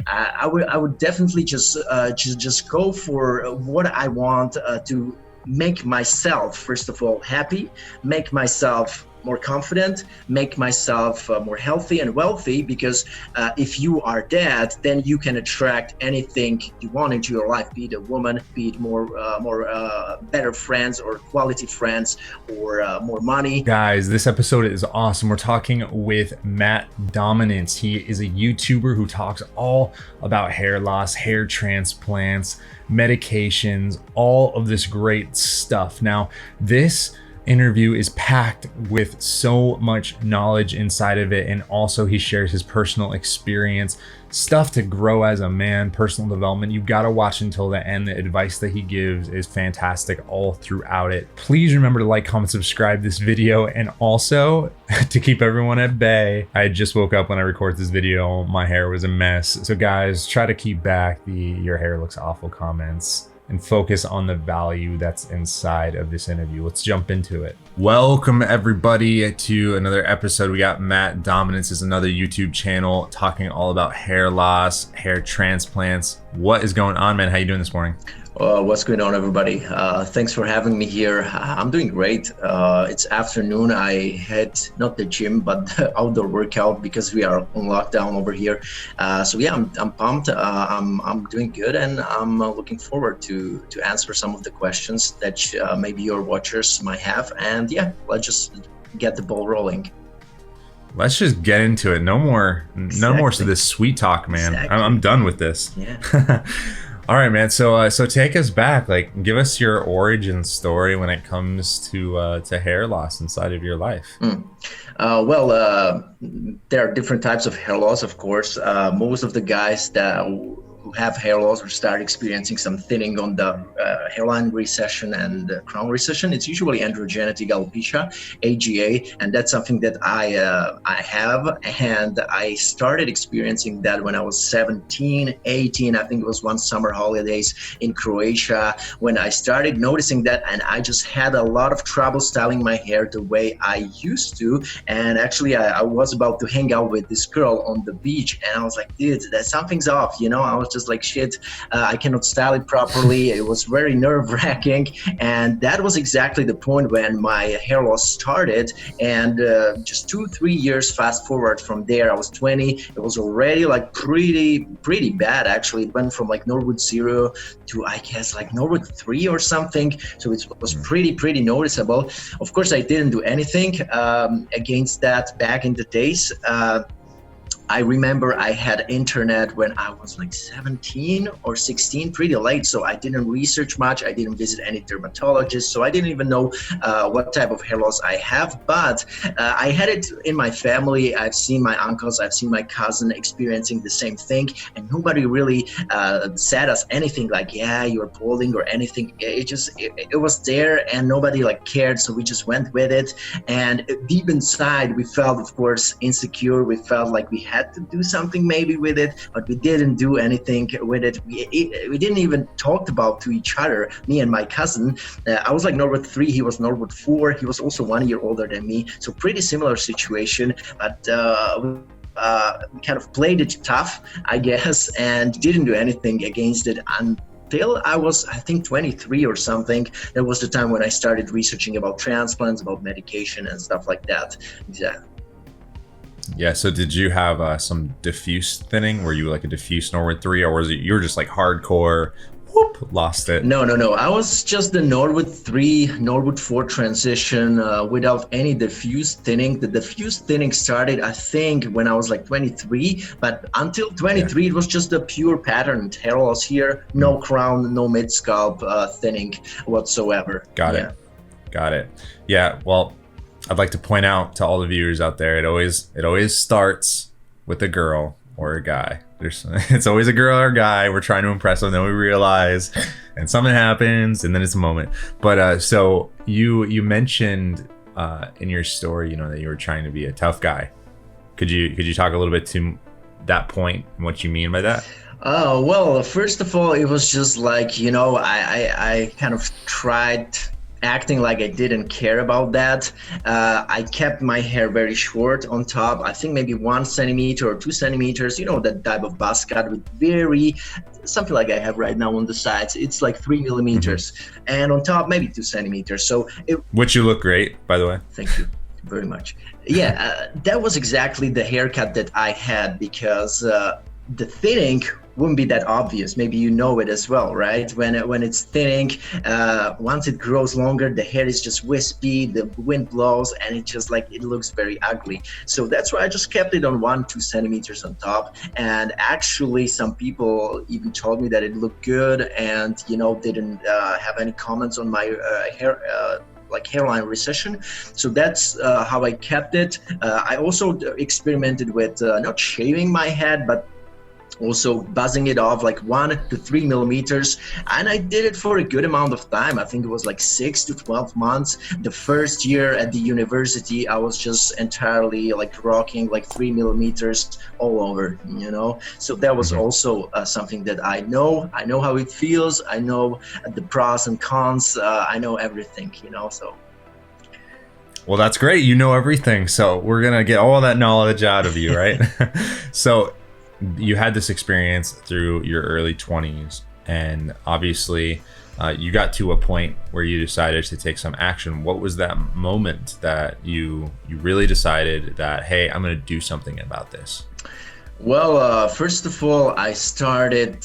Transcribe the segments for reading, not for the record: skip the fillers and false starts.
I would definitely just go for what I want to make myself, first of all, happy, make myself more confident, make myself more healthy and wealthy. Because if you are that, then you can attract anything you want into your life, be it a woman, be it more better friends or quality friends, or more money. Guys, this episode is awesome. We're talking with Matt Dominance. He is a YouTuber who talks all about hair loss, hair transplants, medications, all of this great stuff. Now, this interview is packed with so much knowledge inside of it, and also he shares his personal experience, stuff to grow as a man, personal development. You've got to watch until the end. The advice that he gives is fantastic all throughout it. Please remember to like, comment, subscribe this video, and also to keep everyone at bay, I just woke up when I recorded this video. My hair was a mess, so guys, try to keep back the "your hair looks awful" comments and focus on the value that's inside of this interview. Let's jump into it. Welcome everybody to another episode. We got Matt Dominance, is another YouTube channel talking all about hair loss, hair transplants. What is going on, man? How you doing this morning? What's going on, everybody? Thanks for having me here. I'm doing great. It's afternoon. I had not the gym, but the outdoor workout because we are on lockdown over here. So yeah, I'm pumped. I'm doing good, and I'm looking forward to answer some of the questions that maybe your watchers might have. And yeah, let's just get the ball rolling. Let's just get into it. No more of this sweet talk, man. Exactly. I'm done with this. Yeah. All right, man. So take us back. Like, give us your origin story when it comes to hair loss inside of your life. Well, there are different types of hair loss, of course. Most of the guys who have hair loss or start experiencing some thinning on the hairline recession and crown recession, it's usually androgenetic alopecia, AGA, and that's something that I have, and I started experiencing that when I was 17, 18. I think it was one summer holidays in Croatia when I started noticing that, and I just had a lot of trouble styling my hair the way I used to. And actually, I was about to hang out with this girl on the beach, and I was like, dude, that something's off, you know? I was just like, shit, I cannot style it properly. It was very nerve-wracking, and that was exactly the point when my hair loss started. And just 2-3 years fast forward from there, I was 20. It was already like pretty bad, actually. It went from like Norwood 0 to, I guess, like Norwood 3 or something. So it was pretty noticeable. Of course, I didn't do anything against that back in the days. I remember I had internet when I was like 17 or 16, pretty late. So I didn't research much. I didn't visit any dermatologists. So I didn't even know what type of hair loss I have. But I had it in my family. I've seen my uncles, I've seen my cousin experiencing the same thing. And nobody really said us anything like, yeah, you're balding or anything. It was there, and nobody like cared. So we just went with it. And deep inside, we felt, of course, insecure. We felt like we had to do something maybe with it, but we didn't do anything with it. We didn't even talk about to each other, me and my cousin. I was like Norwood 3, he was Norwood 4. He was also 1 year older than me, so pretty similar situation. But we kind of played it tough, I guess, and didn't do anything against it until I was, I think, 23 or something. That was the time when I started researching about transplants, about medication and stuff like that. Yeah, so did you have some diffuse thinning? Were you like a diffuse Norwood 3, or was it you were just like hardcore, whoop, lost it? No. I was just the Norwood 3, Norwood 4 transition without any diffuse thinning. The diffuse thinning started, I think, when I was like 23, but until 23, It was just a pure patterned hair loss here. No crown, no mid-scalp thinning whatsoever. Got it. Yeah, well, I'd like to point out to all the viewers out there, it always starts with a girl or a guy. It's always a girl or a guy. We're trying to impress them, then we realize, and something happens, and then it's a moment. But so you mentioned in your story, you know, that you were trying to be a tough guy. Could you talk a little bit to that point and what you mean by that? Well, first of all, it was just like, you know, I kind of tried acting like I didn't care about that. I kept my hair very short on top. I think maybe 1 centimeter or 2 centimeters. You know, that type of buzz cut with very something like I have right now on the sides. It's like 3 millimeters, and on top maybe 2 centimeters. So it. Which you look great, by the way. Thank you very much. Yeah, that was exactly the haircut that I had because the thinning wouldn't be that obvious. Maybe you know it as well, right? When it's thinning, once it grows longer, the hair is just wispy, the wind blows, and it just like, it looks very ugly. So that's why I just kept it on 1-2 centimeters on top. And actually, some people even told me that it looked good, and didn't have any comments on my hair. Like hairline recession. So that's how I kept it. I also experimented with not shaving my head, but also buzzing it off like 1 to 3 millimeters, and I did it for a good amount of time. I think it was like 6 to 12 months. The first year at the university, I was just entirely like rocking like 3 millimeters all over, so that was also something that I know how it feels. I know the pros and cons. I know everything, so. Well, that's great. You know everything. So we're going to get all that knowledge out of you, right? So you had this experience through your early 20s, and obviously you got to a point where you decided to take some action. What was that moment that you really decided that, hey, I'm going to do something about this? Well, first of all, I started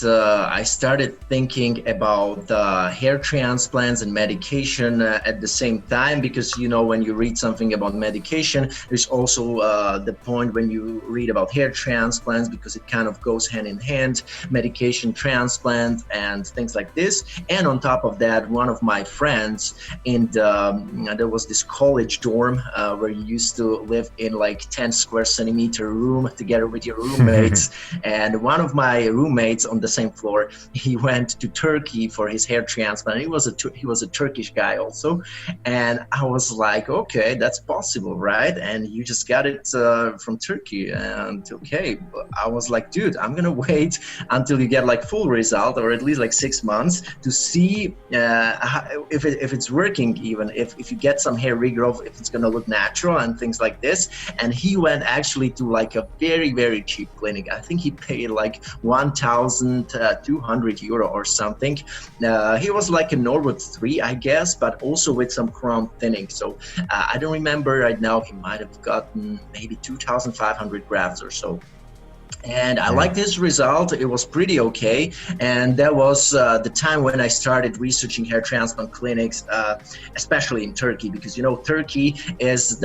thinking about hair transplants and medication at the same time, because when you read something about medication, there's also the point when you read about hair transplants, because it kind of goes hand in hand, medication, transplant, and things like this. And on top of that, one of my friends there was this college dorm where you used to live in like 10 square centimeter room together with your roommates. And one of my roommates on the same floor, he went to Turkey for his hair transplant. He was a Turkish guy also, and I was like, okay, that's possible, right? And you just got it from Turkey, and okay. I was like, dude, I'm gonna wait until you get like full result, or at least like 6 months, to see if it's working, even if you get some hair regrowth, if it's gonna look natural and things like this. And he went actually to like a very, very cheap clinic. I think he paid like 1,200 euro or something. He was like a Norwood 3, I guess, but also with some crown thinning. So I don't remember right now. He might have gotten maybe 2,500 grafts or so. And I liked this result. It was pretty okay. And that was the time when I started researching hair transplant clinics, especially in Turkey, because Turkey is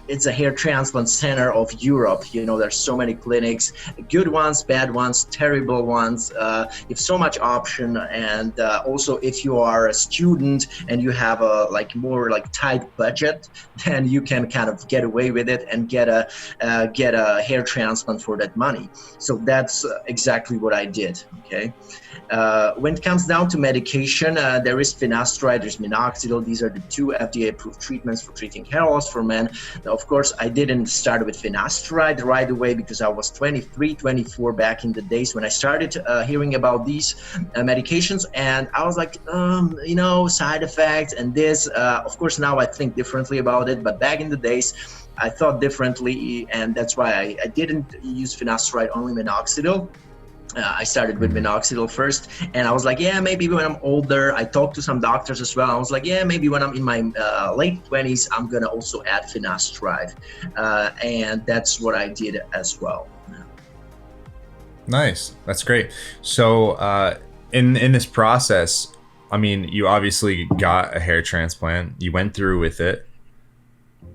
it's a hair transplant center of Europe. There's so many clinics, good ones, bad ones, terrible ones. You have so much option, and also if you are a student and you have a more tight budget, then you can kind of get away with it and get a hair transplant for that money. So that's exactly what I did. Okay. When it comes down to medication, there is finasteride, there's minoxidil. These are the two FDA-approved treatments for treating hair loss for men. Now, of course, I didn't start with finasteride right away, because I was 23, 24 back in the days when I started hearing about these medications, and I was like, side effects and this. Of course, now I think differently about it, but back in the days, I thought differently, and that's why I didn't use finasteride, only minoxidil. I started with minoxidil first, and I was like, yeah, maybe when I'm older. I talked to some doctors as well. I was like, yeah, maybe when I'm in my late 20s, I'm gonna also add finasteride, and that's what I did as well. Nice, that's great. So in this process, I mean, you obviously got a hair transplant. You went through with it,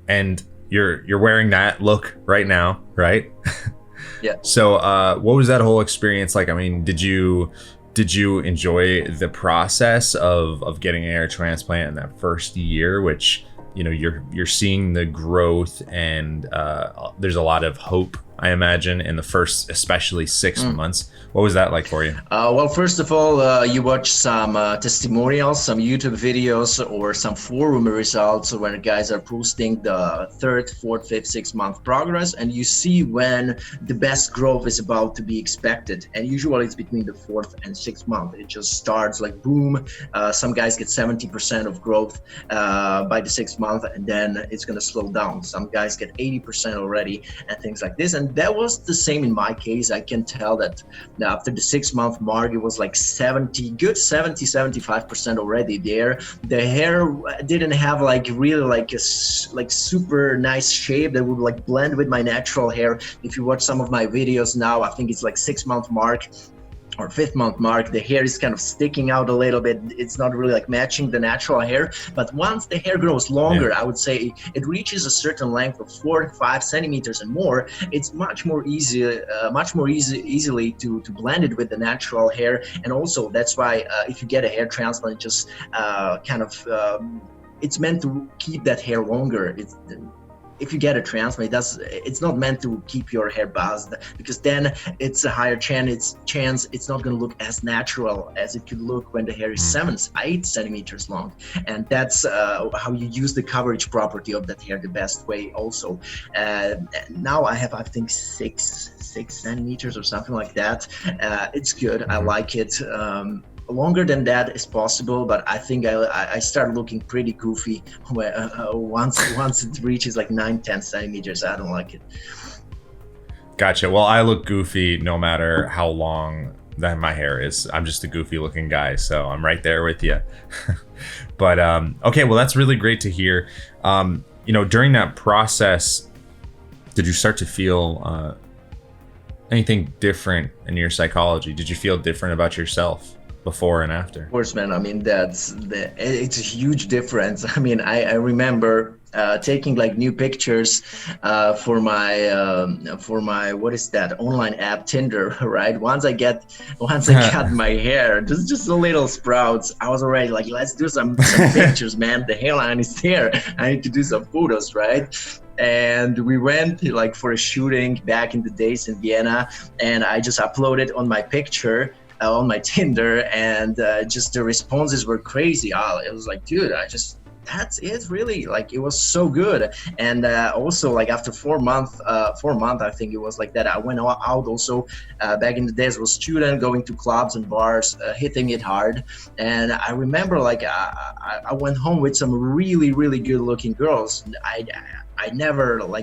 and you're wearing that look right now, right? Yeah. So what was that whole experience like? I mean, did you enjoy the process of getting a hair transplant in that first year, which you're seeing the growth, and there's a lot of hope I imagine, in the first, especially 6 months. What was that like for you? Well, first of all, you watch some testimonials, some YouTube videos, or some forum results where guys are posting the third, fourth, fifth, 6 month progress, and you see when the best growth is about to be expected. And usually it's between the fourth and 6 month. It just starts like boom. Some guys get 70% of growth by the 6 month, and then it's going to slow down. Some guys get 80% already, and things like this. And that was the same in my case. I can tell that after the 6 month mark, it was like 75% already there. The hair didn't have like really like a super nice shape that would like blend with my natural hair. If you watch some of my videos now, I think it's like 6 month mark or 5th month mark, the hair is kind of sticking out a little bit. It's not really like matching the natural hair. But once the hair grows longer, I would say it reaches a certain length of 4 to 5 centimeters and more. It's much more easily to blend it with the natural hair. And also that's why if you get a hair transplant, just it's meant to keep that hair longer. If you get a transplant, it's not meant to keep your hair buzzed, because then it's a higher chance it's not going to look as natural as it could look when the hair is 8 centimeters long. And that's how you use the coverage property of that hair the best way also. Now I have, I think, 6 centimeters or something like that. It's good. I like it. Longer than that is possible, but I think I start looking pretty goofy once it reaches like 9-10 centimeters. I don't like it. Gotcha. Well, I look goofy no matter how long that my hair is. I'm just a goofy looking guy, so I'm right there with you. But okay, well, that's really great to hear. During that process, did you start to feel anything different in your psychology? Did you feel different about yourself before and after? Of course, man. I mean, it's a huge difference. I mean, I remember taking like new pictures for my what is that online app, Tinder, right? Once I cut my hair, just a little sprouts, I was already like, let's do some pictures, man. The hairline is there. I need to do some photos, right? And we went like for a shooting back in the days in Vienna, and I just uploaded on my picture on my Tinder, and just the responses were crazy. It was like, dude, that's it, really. Like, it was so good. And also, like, after 4 months, I think it was like that, I went out also. Back in the days, I was student, going to clubs and bars, hitting it hard. And I remember, like, I went home with some really, really good looking girls. I never I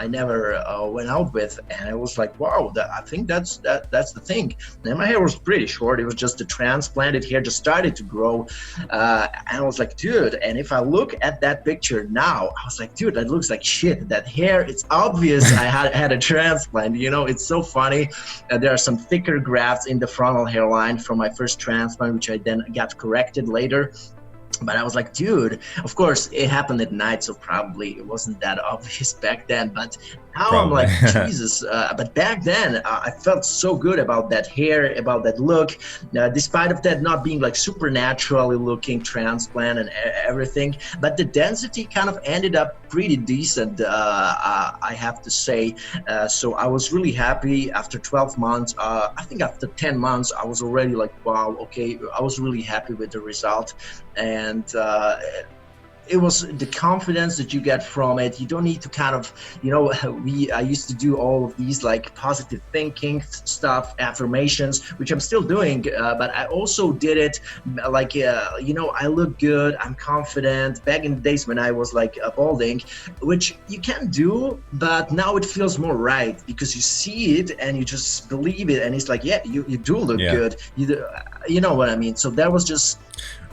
never went out with, and I was like, wow, I think that's the thing. And my hair was pretty short. It was just a transplanted hair, just started to grow. And I was like, dude, and if I look at that picture now, I was like, dude, that looks like shit. That hair, it's obvious I had a transplant. It's so funny. There are some thicker grafts in the frontal hairline from my first transplant, which I then got corrected later. But I was like, dude, of course it happened at night, so probably it wasn't that obvious back then. But now I'm like, Jesus. But back then I felt so good about that hair, about that look, despite of that not being like supernaturally looking transplant and everything. But the density kind of ended up pretty decent, I have to say. So I was really happy after 12 months. I think after 10 months, I was already like, wow, okay. I was really happy with the result. And it was the confidence that you get from it. You don't need to kind of, I used to do all of these like positive thinking stuff, affirmations, which I'm still doing, but I also did it like, I look good, I'm confident. Back in the days when I was like balding, which you can do, but now it feels more right because you see it and you just believe it, and it's like, yeah, you do look good. You know what I mean? So that was just.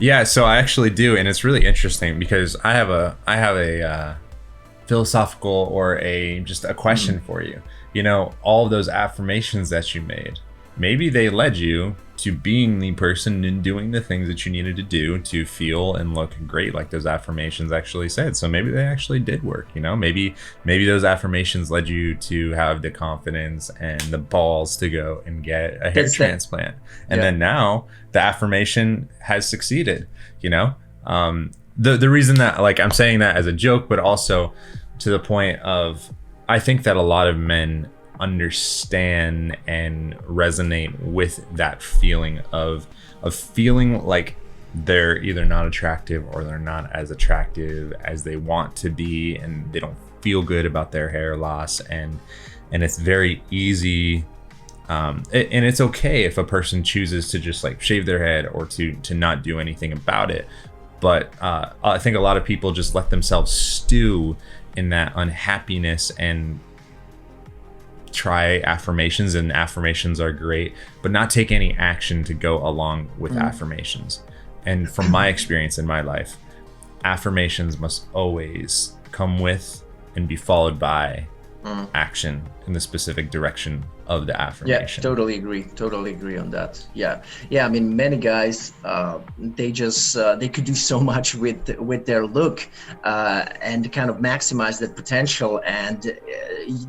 Yeah, so I actually do, and it's really interesting because I have a philosophical or just a question for you. All of those affirmations that you made, maybe they led you to being the person and doing the things that you needed to do to feel and look great, like those affirmations actually said. So maybe they actually did work. Maybe those affirmations led you to have the confidence and the balls to go and get a hair transplant. And then now the affirmation has succeeded. The reason that, like, I'm saying that as a joke, but also to the point of I think that a lot of men understand and resonate with that feeling of feeling like they're either not attractive or they're not as attractive as they want to be, and they don't feel good about their hair loss, and it's very easy, and it's okay if a person chooses to just like shave their head or to not do anything about it. But I think a lot of people just let themselves stew in that unhappiness and try affirmations, and affirmations are great, but not take any action to go along with affirmations. And from my experience in my life, affirmations must always come with and be followed by action in the specific direction of the affirmation. Yeah, totally agree on that. Yeah, I mean, many guys, they just they could do so much with their look, and kind of maximize that potential, and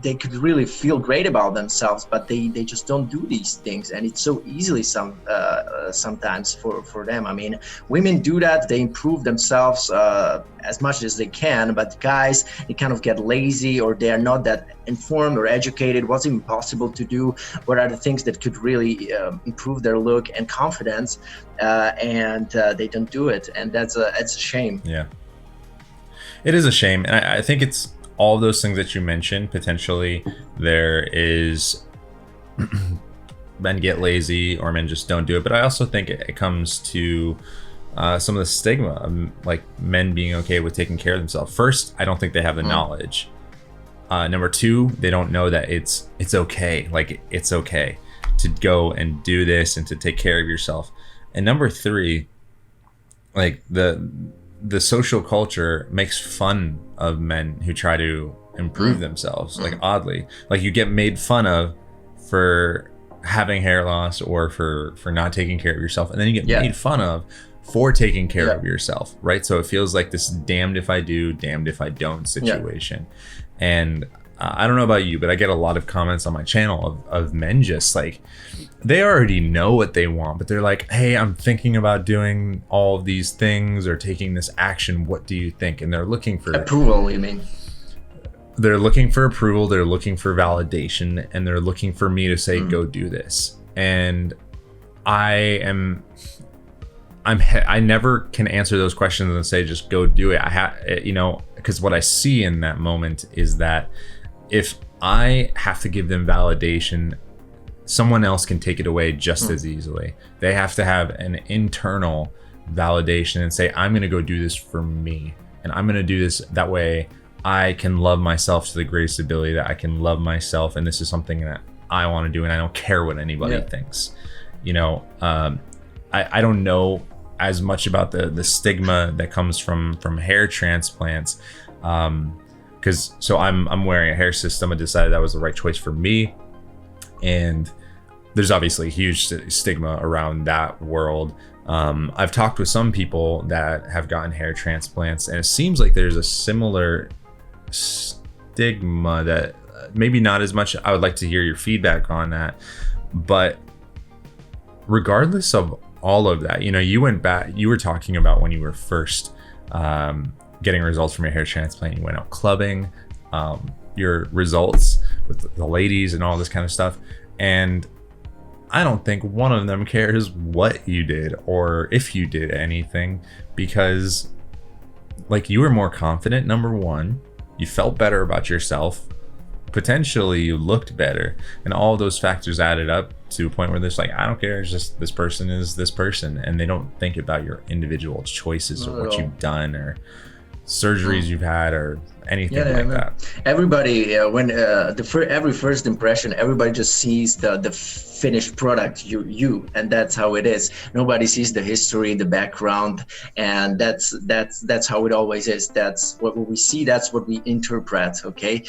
they could really feel great about themselves, but they just don't do these things, and it's so easily sometimes for them. I mean, women do that, they improve themselves as much as they can, but guys, they kind of get lazy, or they are not that informed or educated. What's even possible to do? What are the things that could really improve their look and confidence? And they don't do it, and it's a shame. Yeah, it is a shame, and I think it's all of those things that you mentioned. Potentially, there is men get lazy or men just don't do it, but I also think it comes to some of the stigma of like men being okay with taking care of themselves. First, I don't think they have the knowledge. Number two, they don't know that it's okay. Like, it's okay to go and do this and to take care of yourself. And number three, like the social culture makes fun of men who try to improve themselves. Like, oddly, like you get made fun of for having hair loss or for not taking care of yourself, and then you get made fun of for taking care of yourself, right? So it feels like this damned if I do, damned if I don't situation. And I don't know about you, but I get a lot of comments on my channel of men just like, they already know what they want, but they're like, hey, I'm thinking about doing all of these things or taking this action. What do you think? And they're looking for approval, you mean? They're looking for approval. They're looking for validation, and they're looking for me to say, go do this. And I never can answer those questions and say, just go do it. Because what I see in that moment is that if I have to give them validation, someone else can take it away just as easily. They have to have an internal validation and say, I'm going to go do this for me. And I'm going to do this that way I can love myself to the greatest ability that I can love myself. And this is something that I want to do, and I don't care what anybody thinks. I don't know as much about the stigma that comes from hair transplants, because I'm wearing a hair system. I decided that was the right choice for me, and there's obviously a huge stigma around that world. I've talked with some people that have gotten hair transplants, and it seems like there's a similar stigma that maybe not as much. I would like to hear your feedback on that, but regardless of all of that, you went back, you were talking about when you were first getting results from your hair transplant, you went out clubbing, your results with the ladies and all this kind of stuff, and I don't think one of them cares what you did or if you did anything, because like, you were more confident. Number one, you felt better about yourself, potentially you looked better, and all those factors added up to a point where there's like, I don't care, it's just this person is this person, and they don't think about your individual choices or what you've done or surgeries you've had or anything like that. Everybody, when every first impression, everybody just sees the finished product, you, and that's how it is. Nobody sees the history, the background, and that's how it always is. That's what we see, that's what we interpret. Okay,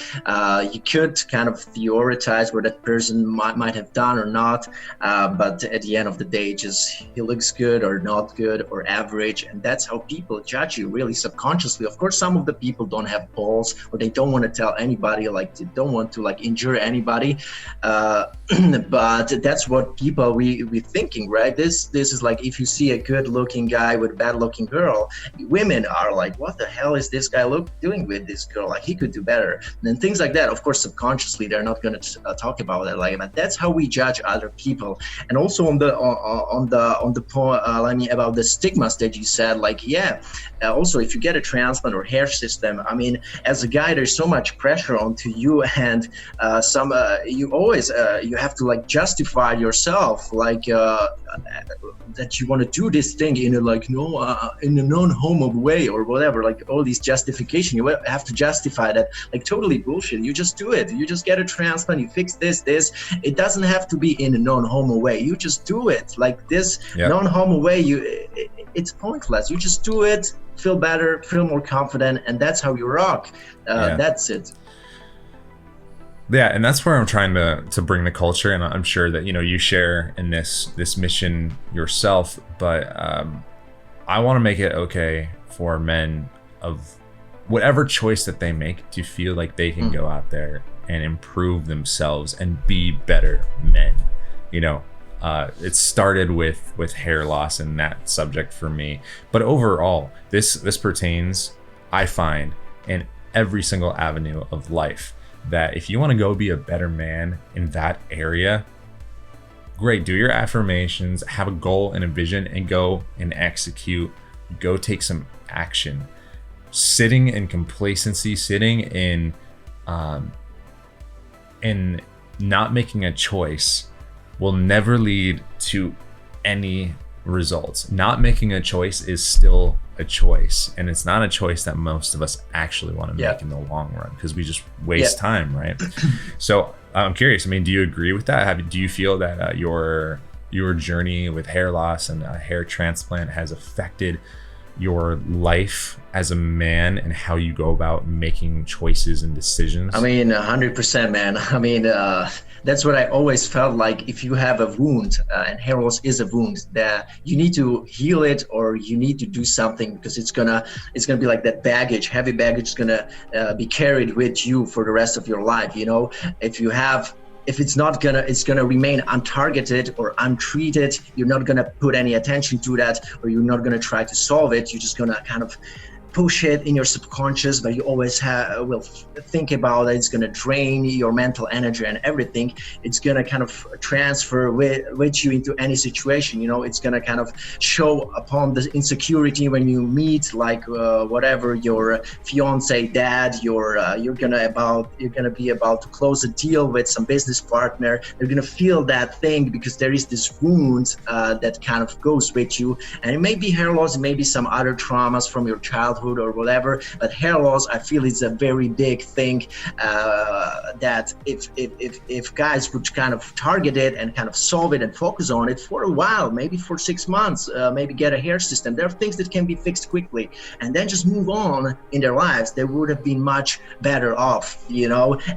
you could kind of theorize what that person might have done or not, but at the end of the day, just he looks good or not good or average, and that's how people judge you, really subconsciously. Of course, some of the people don't have balls, or they don't want to tell anybody, like they don't want to like injure anybody, but that's what people we thinking, right? This is like, if you see a good looking guy with a bad looking girl, women are like, what the hell is this guy doing with this girl? Like, he could do better. And things like that. Of course, subconsciously they're not going to talk about it like that. That's how we judge other people. And also on the point, I mean, about the stigmas that you said, like, also if you get a transplant or hair system, I mean, as a guy, there's so much pressure onto you, and you always you have to like justify yourself, like that you want to do this thing in a like in a non-homo way or whatever, like all these justification. You have to justify that, like totally bullshit. You just do it. You just get a transplant, you fix this. It doesn't have to be in a non-homo way. You just do it like this. Non-homo way, it's pointless. You just do it, feel better, feel more confident, and that's how you rock. That's it. Yeah, and that's where I'm trying to bring the culture, and I'm sure that you share in this mission yourself. But I want to make it okay for men of whatever choice that they make to feel like they can go out there and improve themselves and be better men. It started with hair loss and that subject for me, but overall, this pertains, I find, in every single avenue of life. That if you want to go be a better man in that area, great, do your affirmations, have a goal and a vision, and go and execute, go take some action. Sitting in complacency, sitting in not making a choice will never lead to any results. Not making a choice is still a choice, and it's not a choice that most of us actually want to make in the long run, because we just waste time, right? So I'm curious, I mean, do you agree with that? Do you feel that your journey with hair loss and hair transplant has affected your life as a man and how you go about making choices and decisions? I mean, 100%, man. I mean, that's what I always felt like. If you have a wound, and hair loss is a wound, that you need to heal it, or you need to do something, because it's gonna be like that baggage, heavy baggage is gonna be carried with you for the rest of your life. If it's gonna remain untargeted or untreated, you're not gonna put any attention to that, or you're not gonna try to solve it. You're just gonna kind of push it in your subconscious, but you always will think about it. It's going to drain your mental energy and everything. It's going to kind of transfer with you into any situation. It's going to kind of show upon the insecurity when you meet, like whatever, your fiance, dad, you're gonna be about to close a deal with some business partner. They're gonna feel that thing, because there is this wound that kind of goes with you, and it may be hair loss, it may be some other traumas from your childhood or whatever, but hair loss, I feel, it's a very big thing, that if guys would kind of target it and kind of solve it and focus on it for a while, maybe for 6 months, maybe get a hair system. There are things that can be fixed quickly, and then just move on in their lives. They would have been much better off,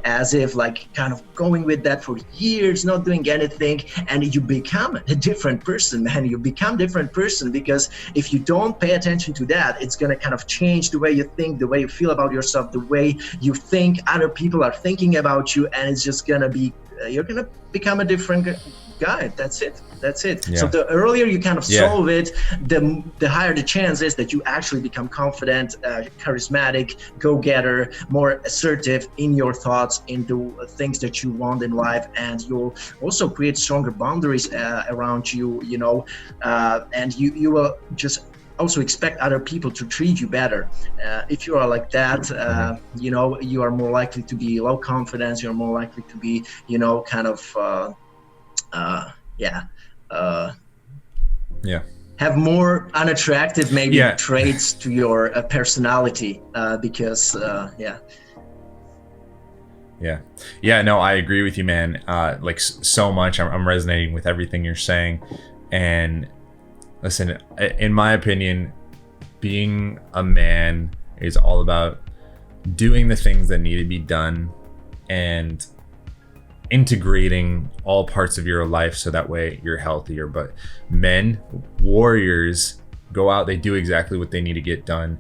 as if like kind of going with that for years, not doing anything, and you become a different person, man. You become different person, because if you don't pay attention to that, it's gonna kind of change the way you think, the way you feel about yourself, the way you think other people are thinking about you, and it's just gonna be, you're gonna become a different guy. That's it. Yeah. So the earlier you kind of solve it, the higher the chance is that you actually become confident, charismatic, go-getter, more assertive in your thoughts, into things that you want in life, and you'll also create stronger boundaries around you, and you will just also expect other people to treat you better. If you are like that, you are more likely to be low confidence. You're more likely to be, kind of, have more unattractive traits to your personality, because no, I agree with you, man. Like so much. I'm resonating with everything you're saying, and listen, in my opinion, being a man is all about doing the things that need to be done and integrating all parts of your life so that way you're healthier. But men, warriors, go out, they do exactly what they need to get done,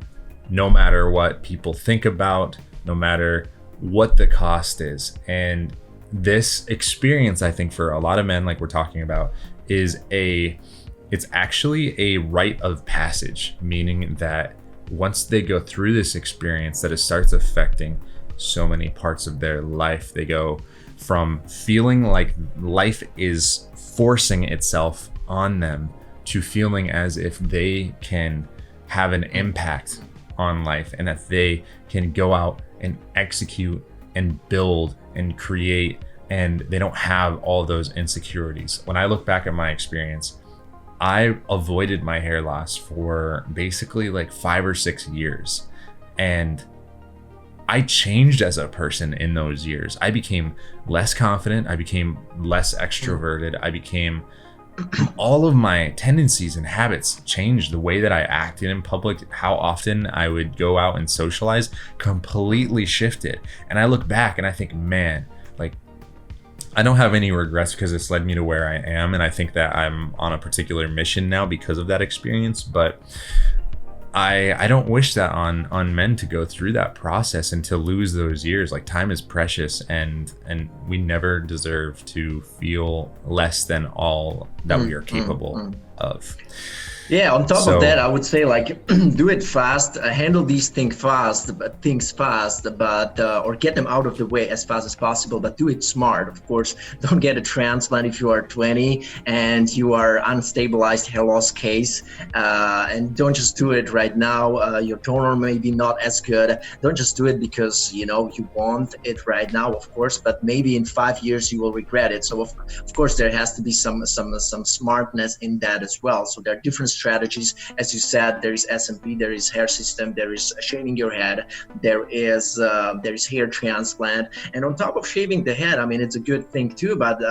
no matter what people think about, no matter what the cost is. And this experience, I think for a lot of men, like we're talking about, it's actually a rite of passage, meaning that once they go through this experience, that it starts affecting so many parts of their life. They go from feeling like life is forcing itself on them to feeling as if they can have an impact on life, and that they can go out and execute and build and create, and they don't have all those insecurities. When I look back at my experience, I avoided my hair loss for basically like 5 or 6 years, and I changed as a person in those years. I became less confident, I became less extroverted, I became all of my tendencies and habits changed. The way that I acted in public, how often I would go out and socialize, completely shifted. And I look back and I think, man, like, I don't have any regrets because it's led me to where I am. And I think that I'm on a particular mission now because of that experience. But I don't wish that on men to go through that process and to lose those years. Like, time is precious, and we never deserve to feel less than all that we are capable of. Yeah, on top of that, I would say, like, do it fast, handle these things fast, but or get them out of the way as fast as possible, but do it smart. Of course, don't get a transplant if you are 20 and you are unstabilized hair loss case, and don't just do it right now. Your donor may be not as good. Don't just do it because, you know, you want it right now, of course, but maybe in 5 years you will regret it. So of course there has to be some smartness in that as well. So there are different strategies. As you said, there is SMP, there is hair system, there is shaving your head, there is hair transplant. And on top of shaving the head, I mean, it's a good thing too, but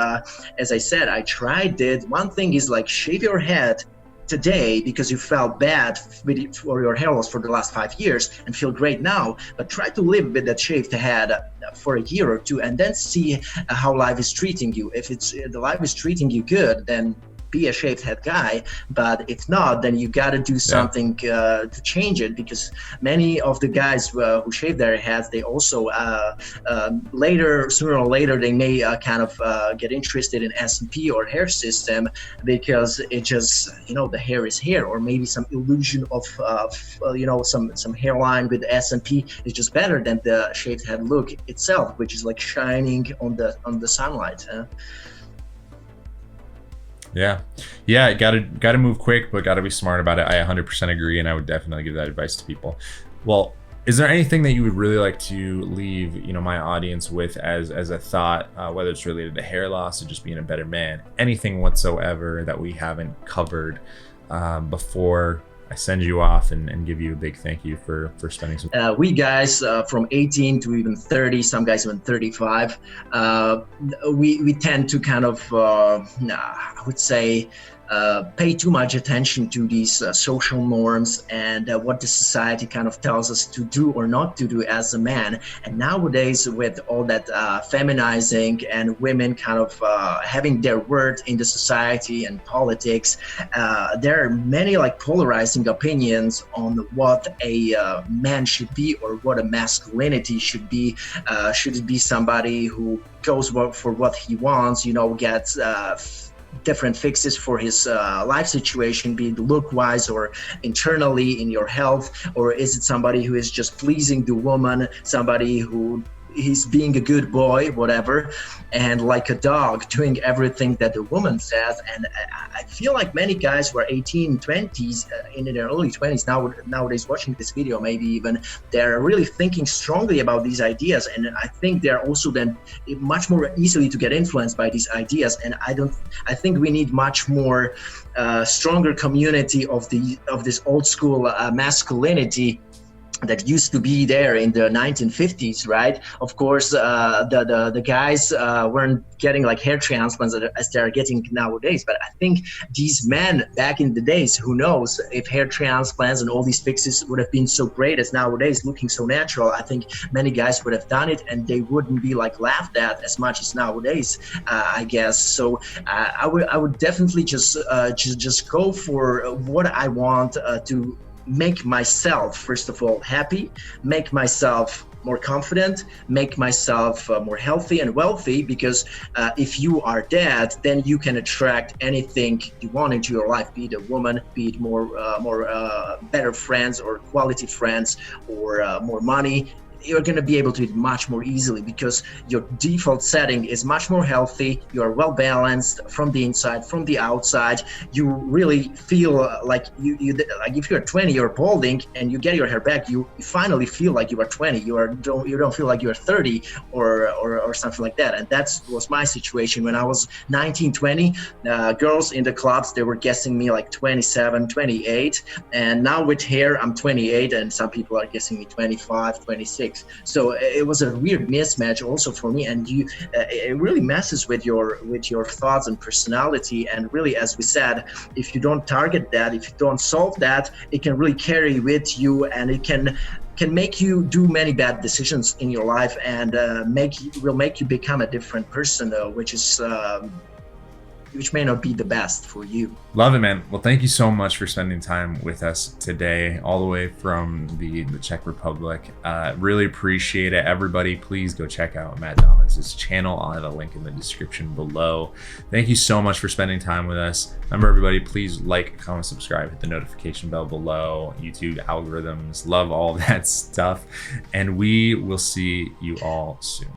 as I said, I tried it. One thing is, like, shave your head today because you felt bad for your hair loss for the last 5 years and feel great now, but try to live with that shaved head for a year or two and then see how life is treating you. If the life is treating you good, then be a shaved head guy, but if not, then you got to do something to change it, because many of the guys who shave their heads, they also sooner or later they may kind of get interested in SMP or hair system, because it just, you know, the hair is hair, or maybe some illusion of you know, some hairline with SMP is just better than the shaved head look itself, which is like shining on the sunlight. Yeah, gotta move quick, but gotta be smart about it. I 100% agree, and I would definitely give that advice to people. Well, is there anything that you would really like to leave, you know, my audience with as a thought, whether it's related to hair loss or just being a better man, anything whatsoever that we haven't covered before I send you off and give you a big thank you for spending some time? We guys from 18 to even 30, some guys even 35, we tend to kind of, I would say, pay too much attention to these social norms and what the society kind of tells us to do or not to do as a man. And nowadays, with all that feminizing and women kind of having their word in the society and politics, there are many like polarizing opinions on what a man should be or what a masculinity should be. Should it be somebody who goes for what he wants, you know, gets different fixes for his life situation, be it look-wise or internally in your health, or is it somebody who is just pleasing the woman, somebody who he's being a good boy, whatever, and like a dog doing everything that the woman says. And I feel like many guys who are 18, 20s, in their early 20s nowadays watching this video, maybe even, they're really thinking strongly about these ideas, and I think they're also then much more easily to get influenced by these ideas. And I think we need much more stronger community of this old school masculinity that used to be there in the 1950s, right? Of course, the guys weren't getting like hair transplants as they're getting nowadays. But I think these men back in the days, who knows if hair transplants and all these fixes would have been so great as nowadays, looking so natural. I think many guys would have done it, and they wouldn't be like laughed at as much as nowadays, I guess. So I would definitely just go for what I want to make myself, first of all, happy, make myself more confident, make myself more healthy and wealthy, because if you are that, then you can attract anything you want into your life, be it a woman, be it more better friends or quality friends, or more money. You're going to be able to do it much more easily because your default setting is much more healthy. You are well balanced from the inside, from the outside. You really feel like you like if you're 20, you're balding and you get your hair back, you finally feel like you are 20. You don't feel like you're 30 or something like that. And that was my situation when I was 19, 20. Girls in the clubs, they were guessing me like 27, 28. And now with hair, I'm 28, and some people are guessing me 25, 26. So it was a weird mismatch also for me, and it really messes with your thoughts and personality. And really, as we said, if you don't target that, if you don't solve that, it can really carry with you, and it can make you do many bad decisions in your life, and will make you become a different person, which may not be the best for you. Love it, man. Well, thank you so much for spending time with us today, all the way from the Czech Republic. Really appreciate it. Everybody, please go check out Matt Dominance's channel. I'll have a link in the description below. Thank you so much for spending time with us. Remember, everybody, please like, comment, subscribe, hit the notification bell below. YouTube algorithms, love all that stuff. And we will see you all soon.